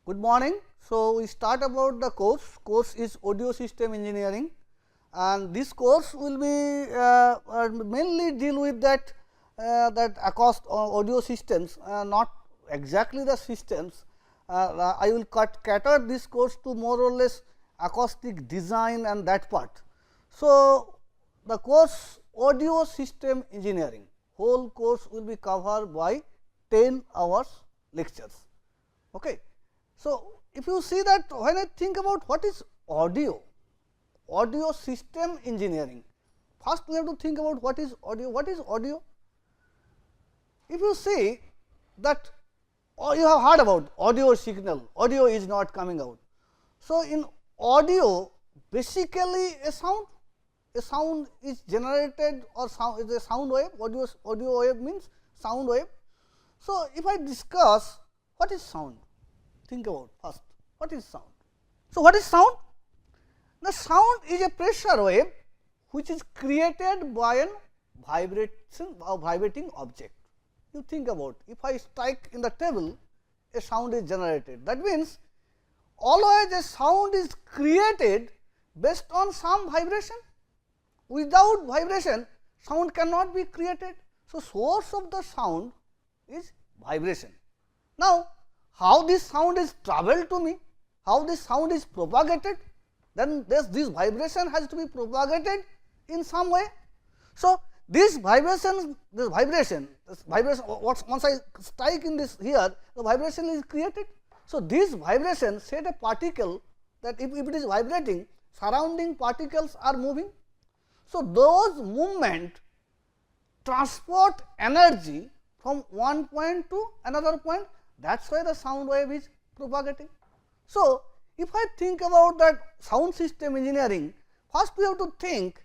Good morning. So, we start about the course is audio system engineering, and this course will be mainly deal with that audio systems, not exactly the systems. I will cater this course to more or less acoustic design and that part. So, the course audio system engineering, whole course will be covered by 10 hours lectures. Okay. So, if you see that when I think about what is audio system engineering, first we have to think about what is audio. What is audio? If you see that you have heard about audio signal, audio is not coming out. So, in audio basically a sound is generated or sound is a sound wave, audio wave means sound wave. So, if I discuss what is sound, think about first what is sound. So, what is sound? The sound is a pressure wave which is created by an vibration or vibrating object. You think about, if I strike in the table, a sound is generated. That means, always a sound is created based on some vibration. Without vibration, sound cannot be created. So, source of the sound is vibration. Now, how this sound is travelled to me, how this sound is propagated, then this vibration has to be propagated in some way. So, this vibration, once I strike in this here, the vibration is created. So, this vibration set a particle that if it is vibrating, surrounding particles are moving. So, those movement transport energy from one point to another point. That is why the sound wave is propagating. So, if I think about that sound system engineering, first we have to think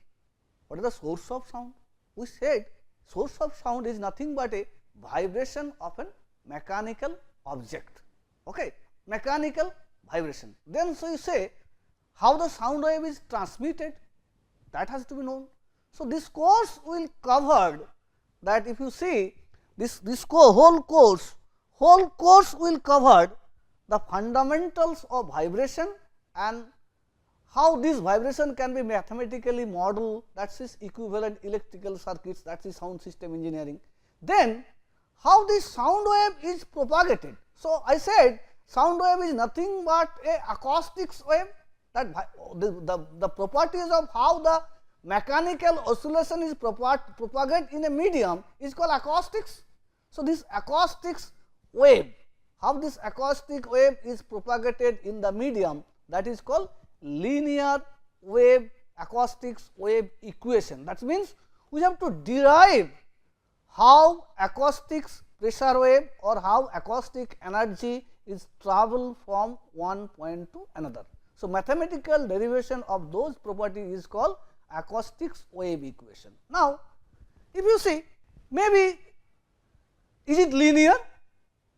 what is the source of sound. We said source of sound is nothing but a vibration of a mechanical object, okay? Mechanical vibration. Then, so you say how the sound wave is transmitted, that has to be known. So, this course will cover that. If you see this whole course will cover the fundamentals of vibration and how this vibration can be mathematically modeled, that is equivalent electrical circuits, that is sound system engineering. Then how this sound wave is propagated. So, I said sound wave is nothing but a acoustics wave, that the properties of how the mechanical oscillation is propagated in a medium is called acoustics. So, this acoustics wave, how this acoustic wave is propagated in the medium, that is called linear wave acoustics wave equation. That means, we have to derive how acoustics pressure wave or how acoustic energy is travel from one point to another. So, mathematical derivation of those properties is called acoustics wave equation. Now, if you see, maybe is it linear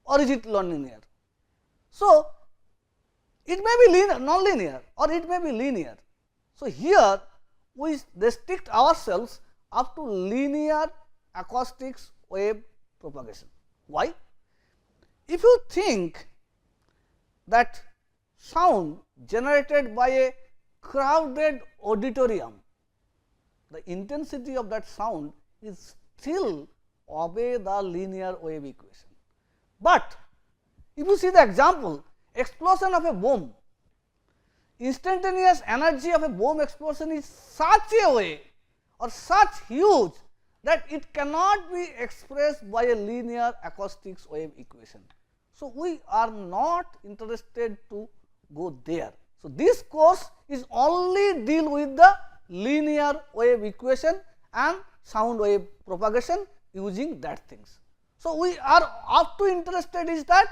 or is it nonlinear? So, it may be linear, non-linear or it may be linear. So, here we restrict ourselves up to linear acoustics wave propagation. Why? If you think that sound generated by a crowded auditorium, the intensity of that sound is still obey the linear wave equation. But if you see the example, explosion of a bomb, instantaneous energy of a bomb explosion is such a way or such huge that it cannot be expressed by a linear acoustics wave equation. So, we are not interested to go there. So, this course is only deal with the linear wave equation and sound wave propagation using that things. So, we are up to interested is that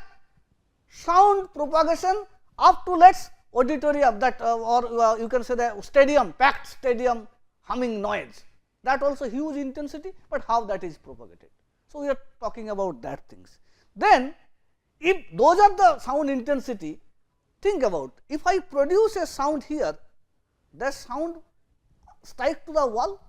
sound propagation up to let us auditorium that or you can say the stadium, packed stadium humming noise, that also huge intensity, but how that is propagated. So, we are talking about that things. Then if those are the sound intensity, think about if I produce a sound here, that sound strike to the wall.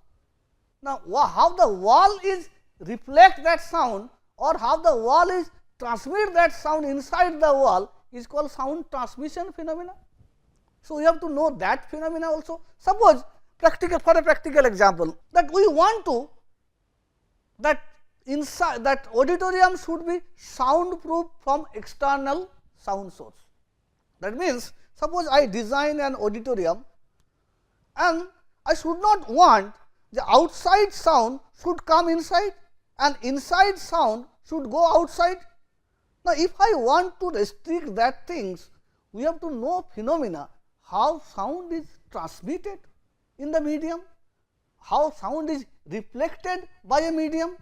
Now, how the wall is reflect that sound or how the wall is transmit that sound inside the wall is called sound transmission phenomena. So, we have to know that phenomena also. Suppose for a practical example, that we want to that inside that auditorium should be soundproof from external sound source. That means, suppose I design an auditorium and I should not want the outside sound should come inside and inside sound should go outside. Now, if I want to restrict that things, we have to know phenomena, how sound is transmitted in the medium, how sound is reflected by a medium.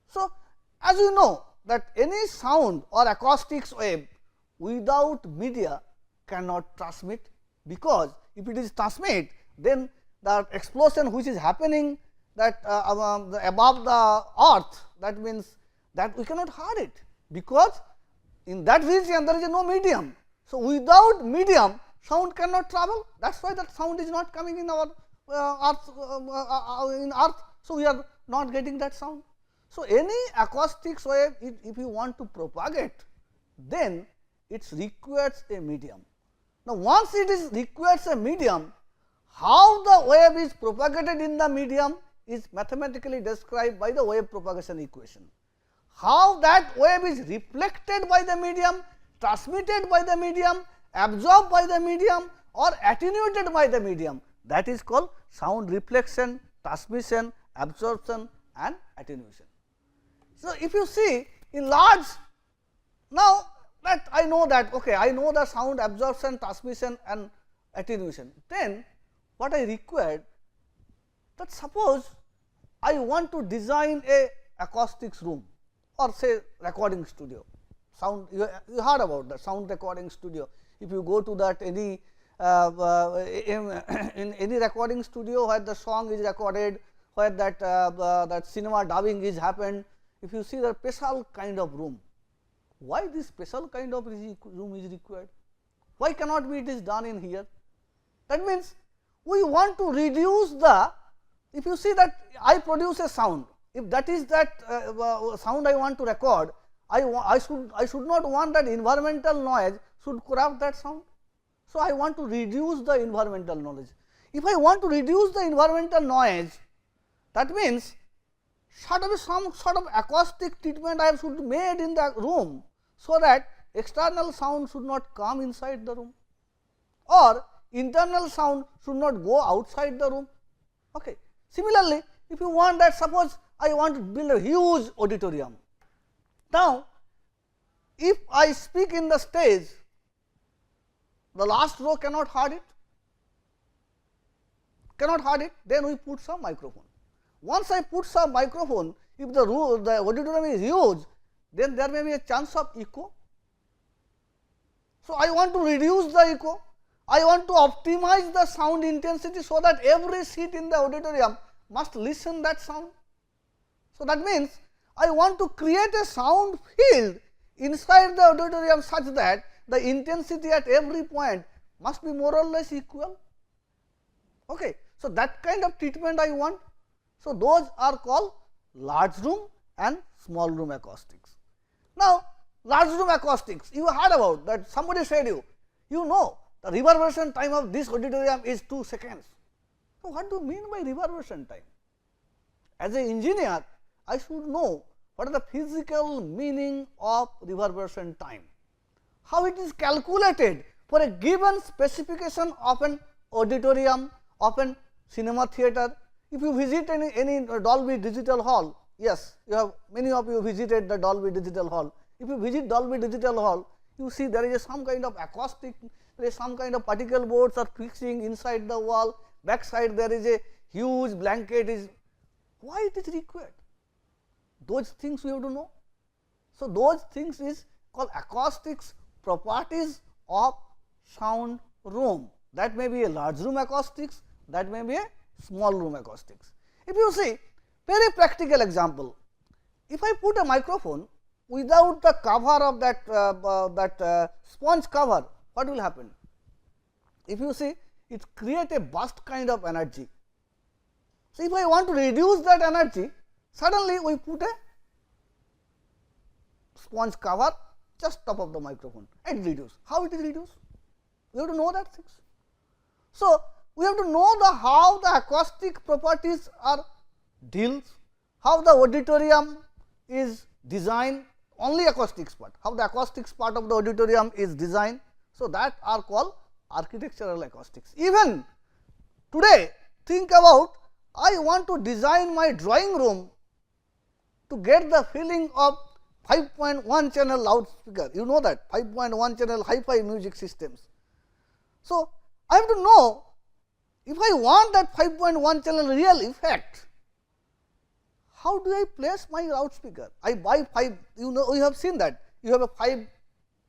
So, as you know that any sound or acoustics wave without media cannot transmit, because if it is transmit, then the explosion which is happening that above the earth, that means that we cannot hear it, because in that region there is no medium. So, without medium sound cannot travel, that is why that sound is not coming in our in earth. So, we are not getting that sound. So, any acoustics wave if you want to propagate, then it requires a medium. Now, once it is requires a medium, how the wave is propagated in the medium is mathematically described by the wave propagation equation. How that wave is reflected by the medium, transmitted by the medium, absorbed by the medium or attenuated by the medium, that is called sound reflection, transmission, absorption and attenuation. So, if you see in large, now that I know that I know the sound absorption, transmission and attenuation, then what I required, that suppose I want to design a acoustics room or say recording studio, sound you heard about that sound recording studio. If you go to that any in any recording studio where the song is recorded, where that cinema dubbing is happened, if you see the special kind of room, why this special kind of room is required? Why cannot be it is done in here? That means, we want to reduce the, if you see that I produce a sound, if that is that sound I want to record, I should not want that environmental noise should corrupt that sound. So, I want to reduce the environmental noise. If I want to reduce the environmental noise, that means some sort of acoustic treatment I should made in the room, so that external sound should not come inside the room or internal sound should not go outside the room. Okay. Similarly, if you want that, suppose I want to build a huge auditorium. Now, if I speak in the stage, the last row cannot hear it, then we put some microphone. Once I put some microphone, if the auditorium is huge, then there may be a chance of echo. So, I want to reduce the echo, I want to optimize the sound intensity, so that every seat in the auditorium must listen that sound. So, that means, I want to create a sound field inside the auditorium such that the intensity at every point must be more or less equal. Okay. So, that kind of treatment I want. So, those are called large room and small room acoustics. Now, large room acoustics, you heard about that, somebody said you know the reverberation time of this auditorium is 2 seconds. So, what do you mean by reverberation time? As an engineer, I should know what is the physical meaning of reverberation time, how it is calculated for a given specification of an auditorium, of an cinema theatre. If you visit any Dolby Digital Hall, yes, you have many of you visited the Dolby Digital Hall. If you visit Dolby Digital Hall, you see there is some kind of acoustic, there is some kind of particle boards are fixing inside the wall, back side there is a huge blanket is, why it is required? Those things we have to know. So, those things is called acoustics properties of sound room. That may be a large room acoustics, that may be a small room acoustics. If you see very practical example, if I put a microphone without the cover of that sponge cover, what will happen? If you see, it create a burst kind of energy. So, if I want to reduce that energy, suddenly we put a sponge cover just top of the microphone and reduce. How it is reduced? We have to know that things. So, we have to know how the acoustic properties are dealt, how the auditorium is designed, only acoustics part, how the acoustics part of the auditorium is designed. So, that are called architectural acoustics. Even today, think about, I want to design my drawing room to get the feeling of 5.1 channel loudspeaker. You know that 5.1 channel hi-fi music systems. So, I have to know, if I want that 5.1 channel real effect, how do I place my loudspeaker? I buy 5, you know, you have seen that, you have a 5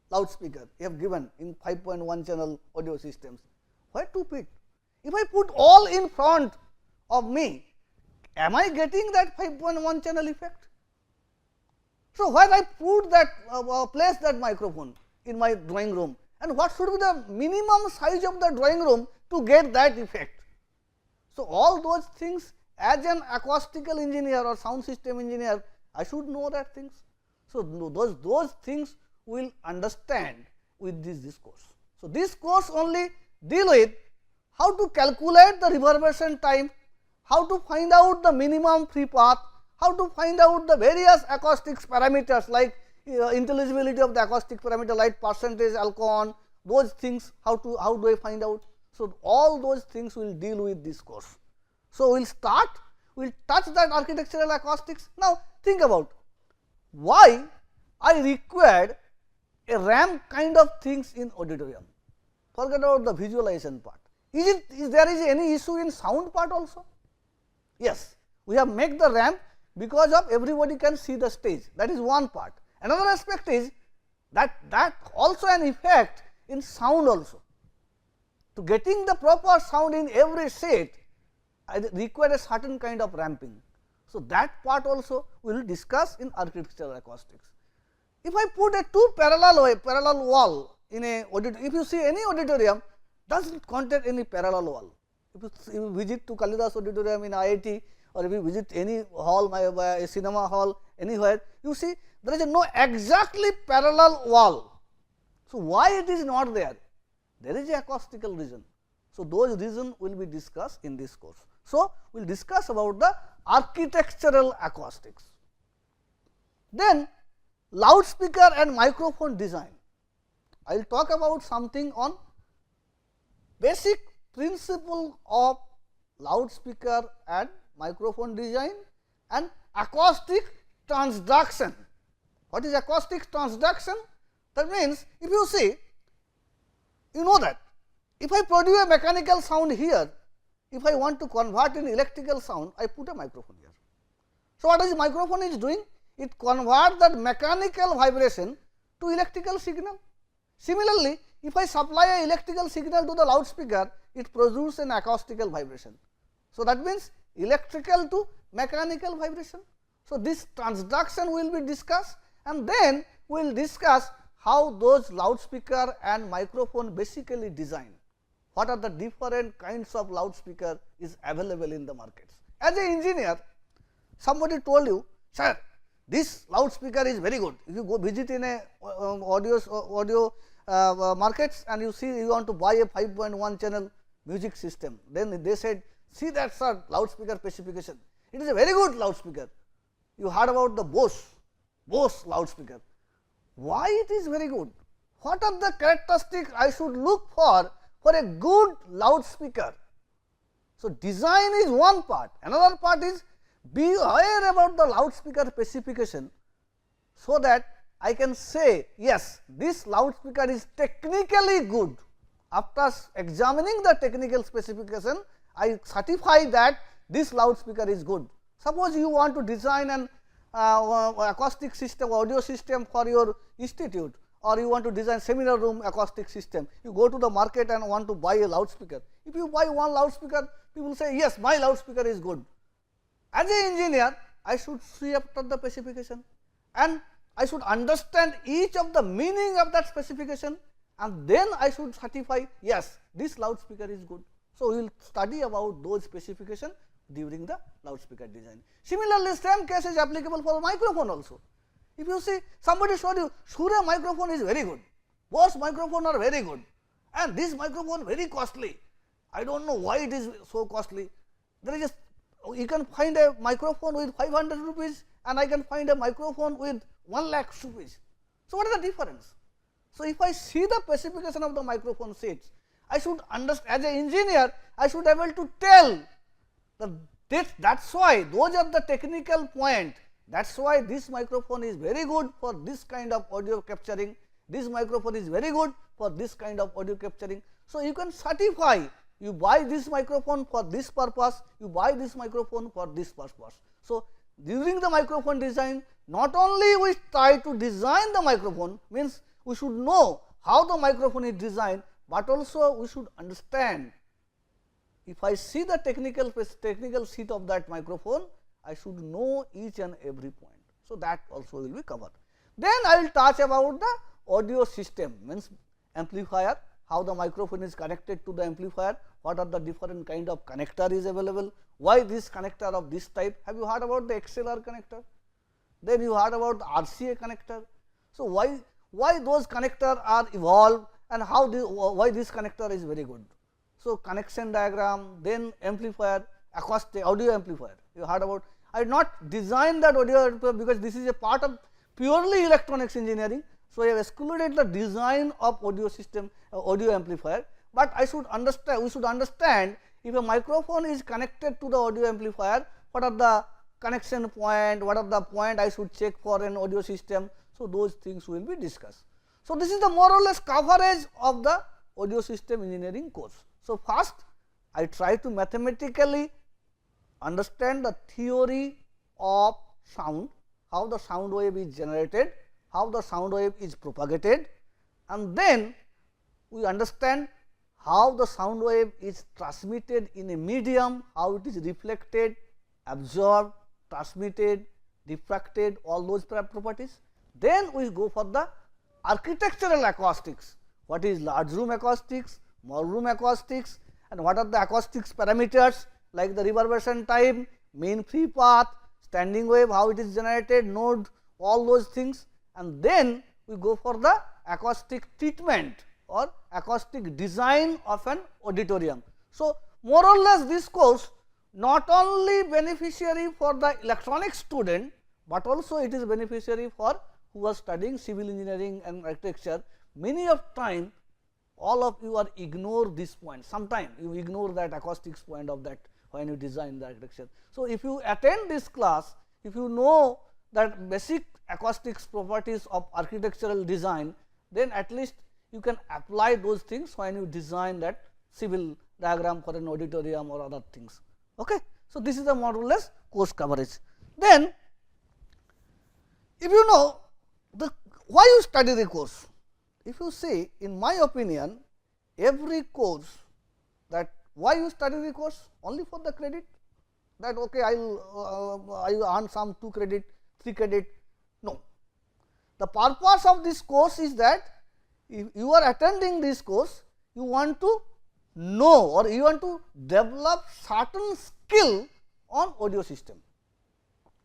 loudspeaker you have given in 5.1 channel audio systems. Where to put? If I put all in front of me, am I getting that 5.1 channel effect? So, where I put that place that microphone in my drawing room, and what should be the minimum size of the drawing room to get that effect? So, all those things, as an acoustical engineer or sound system engineer, I should know that things. So, those things we will understand with this course. So, this course only deal with how to calculate the reverberation time, how to find out the minimum free path, how to find out the various acoustics parameters like intelligibility of the acoustic parameter like percentage alcohol, those things, how do I find out? So, all those things we will deal with this course. So, we will start, we will touch that architectural acoustics. Now, think about why I required a ramp kind of things in auditorium. Forget about the visualization part. Is there any issue in sound part also? Yes, we have made the ramp because of everybody can see the stage, that is one part. Another aspect is that also an effect in sound also. To getting the proper sound in every set, I require a certain kind of ramping. So, that part also we will discuss in architectural acoustics. If I put a two parallel wall in a auditorium, if you see any auditorium does not contain any parallel wall. If you visit to Kalidas auditorium in IIT, or if you visit any hall, a cinema hall anywhere, you see there is no exactly parallel wall. So, why it is not there? There is a acoustical reason. So, those reasons will be discussed in this course. So, we will discuss about the architectural acoustics. Then loudspeaker and microphone design. I will talk about something on basic principle of loudspeaker and microphone design and acoustic transduction. What is acoustic transduction? That means, if you see, you know that if I produce a mechanical sound here, if I want to convert in electrical sound, I put a microphone here. So, what is microphone is doing? It converts that mechanical vibration to electrical signal. Similarly, if I supply an electrical signal to the loudspeaker, it produces an acoustical vibration. So, that means electrical to mechanical vibration. So, this transduction will be discussed, and then we will discuss how those loudspeaker and microphone basically designed. What are the different kinds of loudspeaker is available in the markets. As an engineer, somebody told you, sir, this loudspeaker is very good. If you go visit in a audio markets and you see you want to buy a 5.1 channel music system, then they said, see that sir, loudspeaker specification, it is a very good loudspeaker. You heard about the Bose loudspeaker. Why it is very good? What are the characteristics I should look for a good loudspeaker? So, design is one part, another part is be aware about the loudspeaker specification, so that I can say yes, this loudspeaker is technically good. After examining the technical specification, I certify that this loudspeaker is good. Suppose you want to design an acoustic system, audio system for your institute, or you want to design seminar room acoustic system, you go to the market and want to buy a loudspeaker. If you buy one loudspeaker, people say yes, my loudspeaker is good. As an engineer, I should see after the specification, and I should understand each of the meaning of that specification, and then I should certify yes, this loudspeaker is good. So, we will study about those specifications during the loudspeaker design. Similarly, same case is applicable for microphone also. If you see somebody showed you Shure microphone is very good, Bose microphone are very good, and this microphone very costly. I do not know why it is so costly. There is you can find a microphone with 500 rupees and I can find a microphone with 1 lakh rupees. So, what is the difference? So, if I see the specification of the microphone sheets, I should understand, as an engineer, I should be able to tell that is why those are the technical point, that is why this microphone is very good for this kind of audio capturing, this microphone is very good for this kind of audio capturing. So, you can certify, you buy this microphone for this purpose, you buy this microphone for this purpose. So, during the microphone design, not only we try to design the microphone, means we should know how the microphone is designed, but also we should understand, if I see the technical sheet of that microphone, I should know each and every point. So, that also will be covered. Then I will touch about the audio system, means amplifier, how the microphone is connected to the amplifier, what are the different kind of connector is available, why this connector of this type. Have you heard about the XLR connector? Then you heard about the RCA connector. So, why those connector are evolved and how why this connector is very good. So, connection diagram, then amplifier, acoustic audio amplifier. You heard about, I did not design that audio amplifier because this is a part of purely electronics engineering. So, I have excluded the design of audio system, audio amplifier, but I should understand, we should understand if a microphone is connected to the audio amplifier, what are the connection point, what are the point I should check for an audio system. So, those things will be discussed. So, this is the more or less coverage of the audio system engineering course. So, first I try to mathematically understand the theory of sound, how the sound wave is generated, how the sound wave is propagated, and then we understand how the sound wave is transmitted in a medium, how it is reflected, absorbed, transmitted, diffracted, all those properties. Then we go for the architectural acoustics, what is large room acoustics, small room acoustics, and what are the acoustics parameters like the reverberation time, mean free path, standing wave, how it is generated, node, all those things, and then we go for the acoustic treatment or acoustic design of an auditorium. So, more or less this course not only beneficiary for the electronics student, but also it is beneficiary for who are studying civil engineering and architecture. Many of time all of you are ignore this point, sometime you ignore that acoustics point of that when you design the architecture. So, if you attend this class, if you know that basic acoustics properties of architectural design, then at least you can apply those things when you design that civil diagram for an auditorium or other things. Okay. So, this is the more or less course coverage. Then if you know why you study the course, if you see, in my opinion, every course, that why you study the course only for the credit, that okay, I will earn some 2 credit, 3 credit. No, the purpose of this course is that if you are attending this course, you want to know or you want to develop certain skill on audio system.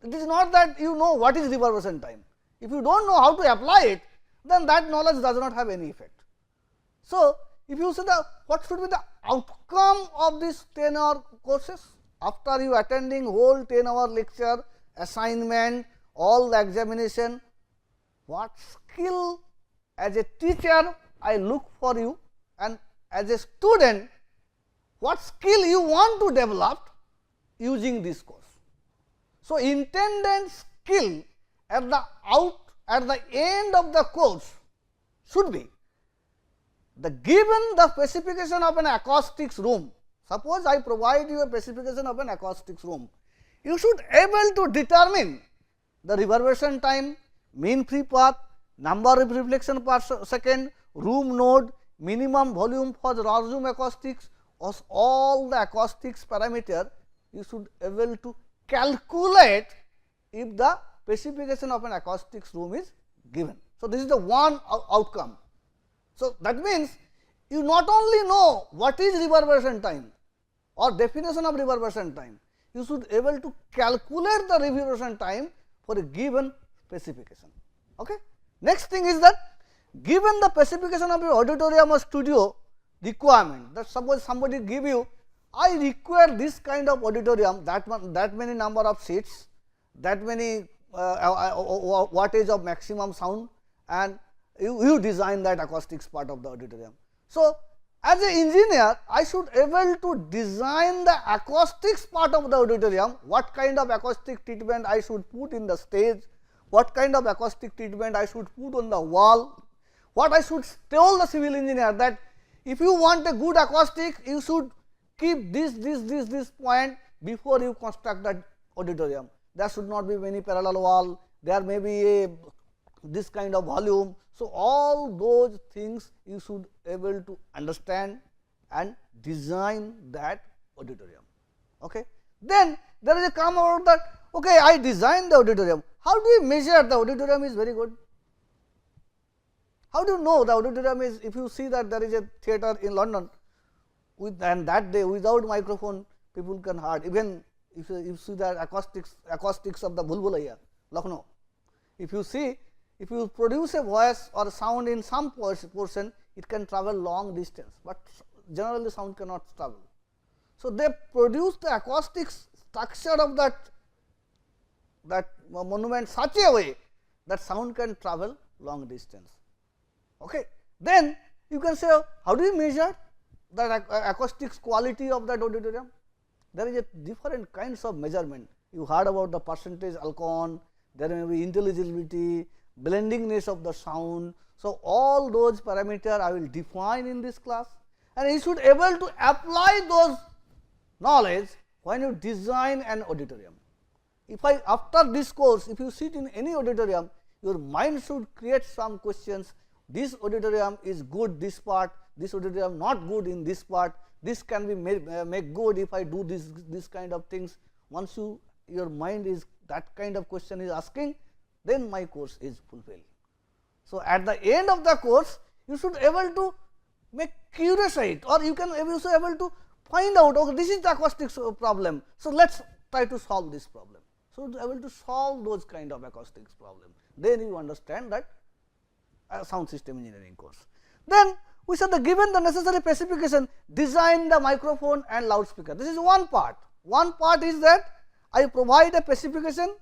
It is not that you know what is reverberation time. If you do not know how to apply it, then that knowledge does not have any effect. So, if you see what should be the outcome of this 10-hour courses, after you attending whole 10-hour lecture, assignment, all the examination, what skill as a teacher I look for you, and as a student what skill you want to develop using this course. So, intended skill at the end of the course should be given the specification of an acoustics room. Suppose I provide you a specification of an acoustics room, you should able to determine the reverberation time, mean free path, number of reflection per second, room node, minimum volume for the large room acoustics, all the acoustics parameter you should able to calculate if the specification of an acoustics room is given. So, this is the one outcome. So, that means you not only know what is reverberation time or definition of reverberation time, you should able to calculate the reverberation time for a given specification. Okay. Next thing is that given the specification of your auditorium or studio requirement, that suppose somebody give you, I require this kind of auditorium, that many number of seats, that many wattage of maximum sound, and you design that acoustics part of the auditorium. So, as an engineer, I should able to design the acoustics part of the auditorium, what kind of acoustic treatment I should put in the stage, what kind of acoustic treatment I should put on the wall, what I should tell the civil engineer that if you want a good acoustic, you should keep this point before you construct that auditorium. There should not be many parallel wall, there may be this kind of volume. So, all those things you should able to understand and design that auditorium. Okay. Then there is a come out that, okay, I designed the auditorium. How do you measure the auditorium is very good? How do you know the auditorium is, if you see that there is a theatre in London and that day without microphone people can hear, even if you see the acoustics of the Bulbula here, Lucknow. If you produce a voice or sound in some portion, it can travel long distance, but generally sound cannot travel. So, they produce the acoustic structure of that monument such a way that sound can travel long distance. Okay. Then you can say, how do you measure the acoustics quality of that auditorium? There is a different kinds of measurement. You heard about the percentage alcon, there may be intelligibility, blendingness of the sound. So, all those parameters I will define in this class, and you should able to apply those knowledge when you design an auditorium. If after this course, if you sit in any auditorium, your mind should create some questions. This auditorium is good this part, this auditorium not good in this part, this can be make good if I do this kind of things. Once your mind is that kind of question is asking, then my course is fulfilled. So, at the end of the course, you should able to make curiosity, or you can also able to find out, okay, this is the acoustics problem. So, let us try to solve this problem. So, able to solve those kind of acoustics problem, then you understand that sound system engineering course. Then we said that given the necessary specification, design the microphone and loudspeaker. This is one part. One part is that I provide a specification.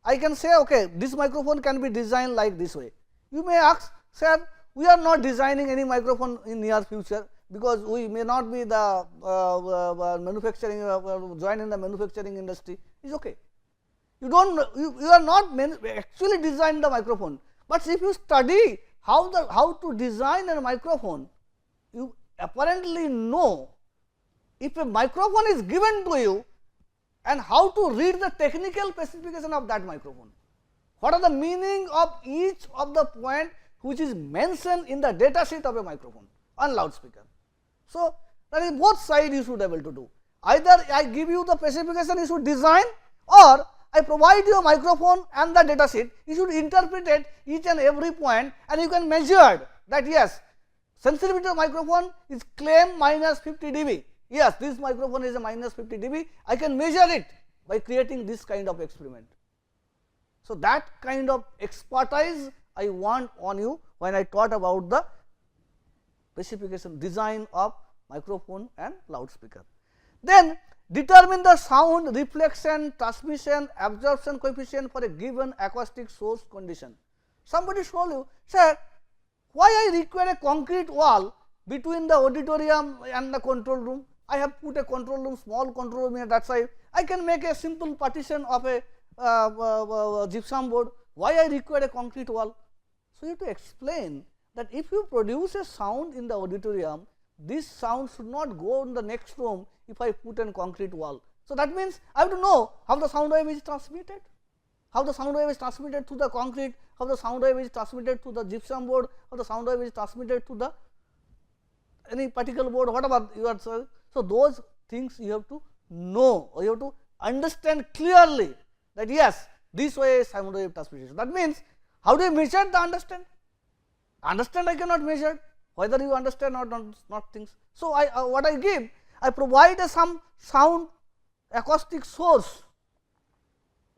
I can say, okay, this microphone can be designed like this way. You may ask, sir, we are not designing any microphone in near future, because we may not be the manufacturing, join in the manufacturing industry. Is okay. You are not actually design the microphone, but if you study how to design a microphone, you apparently know if a microphone is given to you and how to read the technical specification of that microphone. What are the meaning of each of the point which is mentioned in the data sheet of a microphone and loudspeaker. So, that is both side you should able to do. Either I give you the specification you should design, or I provide you a microphone and the data sheet, you should interpret it each and every point, and you can measure that yes, sensitivity of microphone is claim minus 50 dB. Yes, this microphone is a minus 50 dB, I can measure it by creating this kind of experiment. So, that kind of expertise I want on you when I taught about the specification design of microphone and loudspeaker. Then determine the sound reflection, transmission, absorption coefficient for a given acoustic source condition. Somebody told you, sir, why I require a concrete wall between the auditorium and the control room? I have put a control room, small control room at that side. I can make a simple partition of a gypsum board. Why I require a concrete wall? So, you have to explain that if you produce a sound in the auditorium, this sound should not go in the next room if I put a concrete wall. So, that means I have to know how the sound wave is transmitted, how the sound wave is transmitted to the concrete, how the sound wave is transmitted to the gypsum board, how the sound wave is transmitted to the any particle board, whatever you are saying. So, those things you have to know, or you have to understand clearly that yes, this way is sound wave transmission. That means, how do you measure the understand? Understand I cannot measure, whether you understand or not things. So, what I give, I provide some sound acoustic source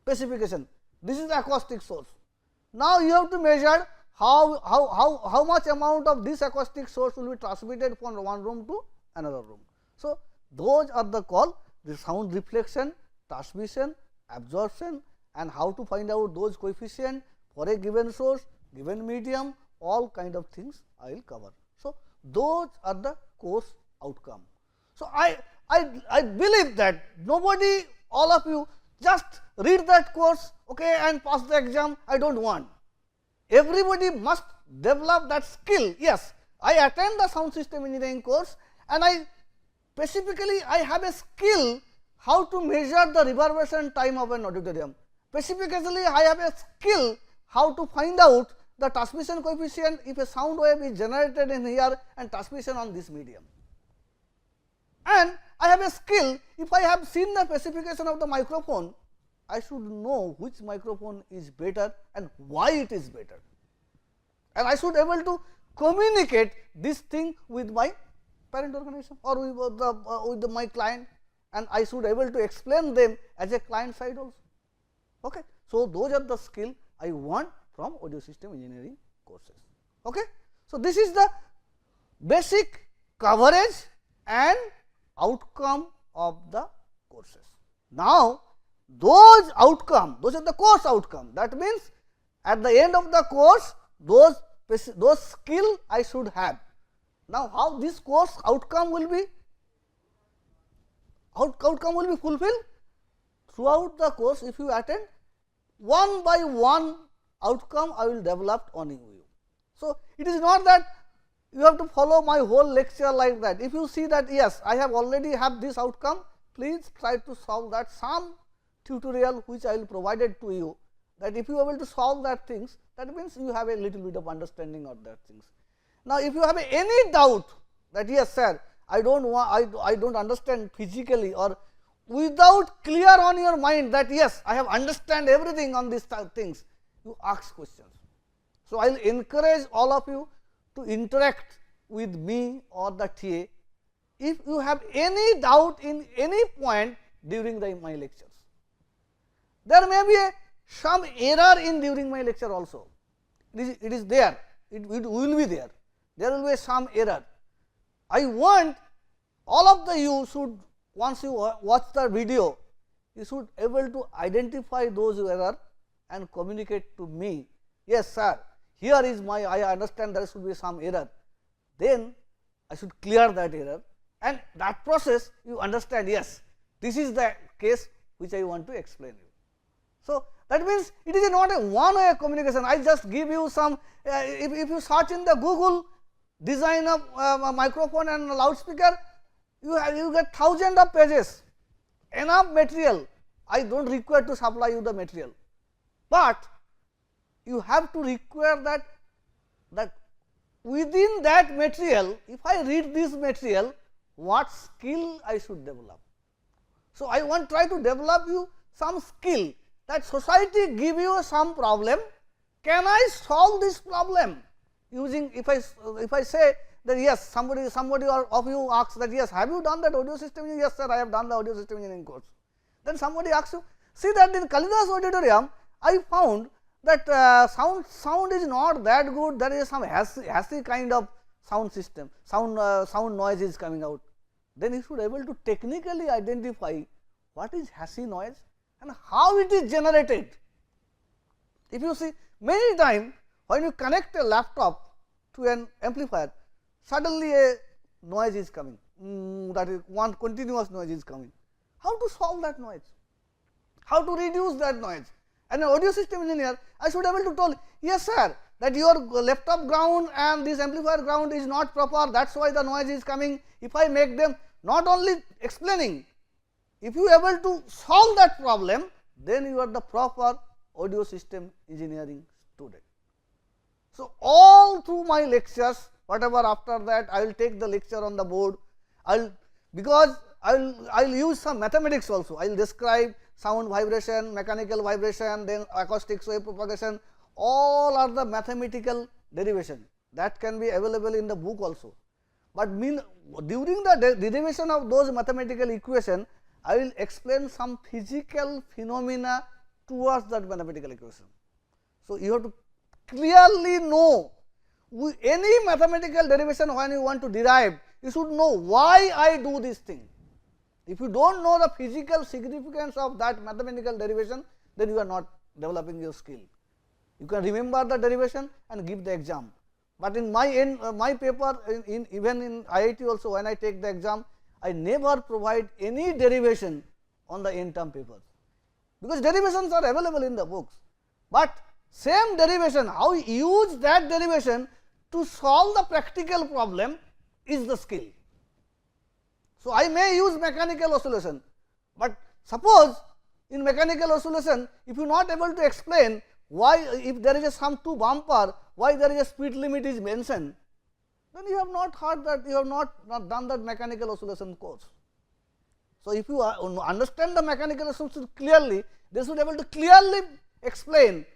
specification. This is the acoustic source. Now, you have to measure how much amount of this acoustic source will be transmitted from one room to another room. So, those are the called the sound reflection, transmission, absorption, and how to find out those coefficient for a given source, given medium, all kind of things I will cover. So, those are the course outcome. So, I believe that nobody, all of you just read that course, okay, and pass the exam. I do not want. Everybody must develop that skill. Yes, I attend the sound system engineering course, and I specifically I have a skill how to measure the reverberation time of an auditorium. Specifically, I have a skill how to find out the transmission coefficient if a sound wave is generated in here and transmission on this medium. And I have a skill, if I have seen the specification of the microphone, I should know which microphone is better and why it is better. And I should able to communicate this thing with my parent organization or with my client, and I should able to explain them as a client side also. Okay. So, those are the skill I want from audio system engineering courses. Okay. So, this is the basic coverage and outcome of the courses. Now, those outcome, those are the course outcome. That means, at the end of the course, those skill I should have. Now, how this course outcome will be? Outcome will be fulfilled throughout the course. If you attend, one by one outcome I will develop on you. So, it is not that you have to follow my whole lecture like that. If you see that yes, I have already have this outcome, please try to solve that some tutorial which I will provided to you, that if you are able to solve that things, that means you have a little bit of understanding of that things. Now, if you have any doubt that yes sir, I do not understand physically, or without clear on your mind that yes, I have understand everything on these things, you ask questions. So, I will encourage all of you to interact with me or the TA if you have any doubt in any point during my lectures. There may be some error in during my lecture also. It is there, it will be there. There will be some error. I want all of you should, once you watch the video, you should able to identify those error and communicate to me. Yes sir, here is my, I understand there should be some error. Then I should clear that error, and that process you understand, yes, this is the case which I want to explain you. So, that means it is not a one way communication. I just give you some, if you search in the Google design of a microphone and a loudspeaker, you get thousands of pages, enough material. I do not require to supply you the material, but you have to require that within that material, if I read this material, what skill I should develop. So, I want try to develop you some skill, that society give you some problem, can I solve this problem using, if I say that yes, somebody of you asks that yes, have you done that audio system engineering? Yes sir, I have done the audio system engineering course. Then somebody asks you, see that in Kalidas auditorium, I found that sound is not that good, there is some hassy kind of sound system, sound noise is coming out. Then you should able to technically identify what is hassy noise and how it is generated. If you see many times when you connect a laptop to an amplifier, suddenly a noise is coming, that is one continuous noise is coming. How to solve that noise? How to reduce that noise? And an audio system engineer, I should able to tell, yes sir, that your laptop ground and this amplifier ground is not proper, that is why the noise is coming. If I make them not only explaining, if you able to solve that problem, then you are the proper audio system engineering student. So, all through my lectures, whatever after that I will take the lecture on the board, because I will use some mathematics also. I will describe sound vibration, mechanical vibration, then acoustic wave propagation, all are the mathematical derivation that can be available in the book also. But during the derivation of those mathematical equation, I will explain some physical phenomena towards that mathematical equation. So, you have to clearly know any mathematical derivation when you want to derive, you should know why I do this thing. If you do not know the physical significance of that mathematical derivation, then you are not developing your skill. You can remember the derivation and give the exam, but in my paper even in IIT also, when I take the exam, I never provide any derivation on the end term papers, because derivations are available in the books, but same derivation, how you use that derivation to solve the practical problem is the skill. So, I may use mechanical oscillation, but suppose in mechanical oscillation, if you are not able to explain why, if there is a some two bumper, why there is a speed limit is mentioned, then you have not heard that, you have not done that mechanical oscillation course. So, if you understand the mechanical oscillation clearly, they should be able to clearly explain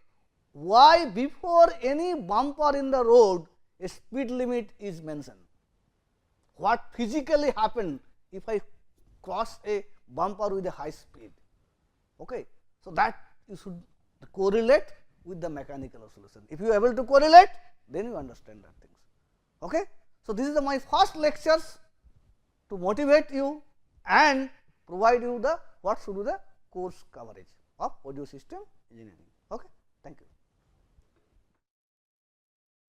why before any bumper in the road a speed limit is mentioned. What physically happened if I cross a bumper with a high speed. Okay. So, that you should correlate with the mechanical oscillation. If you are able to correlate, then you understand that things. Okay. So, this is my first lectures to motivate you and provide you the what should be the course coverage of audio system engineering. Okay. Thank you.